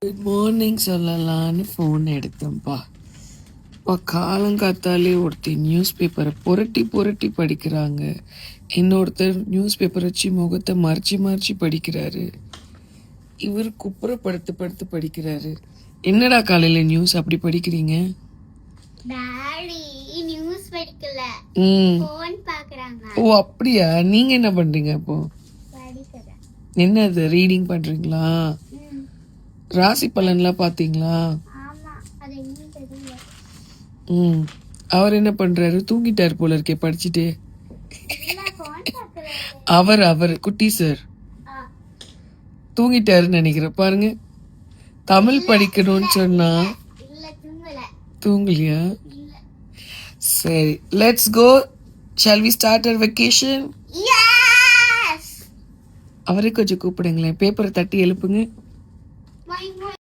Good morning சொல்லலான்னு phone எடுத்தேன்ப்பா. இப்போ காலங்காத்தாலே ஒருத்தர் நியூஸ் பேப்பரை புரட்டி புரட்டி படிக்கிறாங்க. இன்னொருத்தர் நியூஸ் பேப்பர் வச்சு முகத்தை மறைச்சி மறைச்சி படிக்கிறாரு. இவர் குப்புற படுத்து படுத்து படிக்கிறாரு. என்னடா காலையில நியூஸ் அப்படி படிக்கிறீங்க? டாடி நியூஸ் படிக்கல, ஃபோன் பார்க்கறாங்க. ஓ அப்படியா? நீங்க என்ன பண்றீங்க அப்போ? படிக்கிறேன். என்னது ரீடிங் பண்றீங்களா? ராசி பலன்லாம் பாத்தீங்களா? ஆமா, அது இன்னும் தெரியல. அவர் என்ன பண்றாரு? தூங்கிட்டாரு போல இருக்கே படிச்சுட்டு. இல்ல, ஃபோன் பார்க்கறாரு. அவர் குட்டி சார் தூங்கிட்டாருன்னு நினைக்கிறேன். பாருங்க, தமிழ் படிக்கணும்னு சொன்னா இல்ல, தூங்கல. தூங்கலையா? இல்ல. சரி, let's go. Shall we start our vacation? Yes. அவரே கொஞ்சம் கூப்பிடுங்களேன். பேப்பரை தட்டி எழுப்புங்க.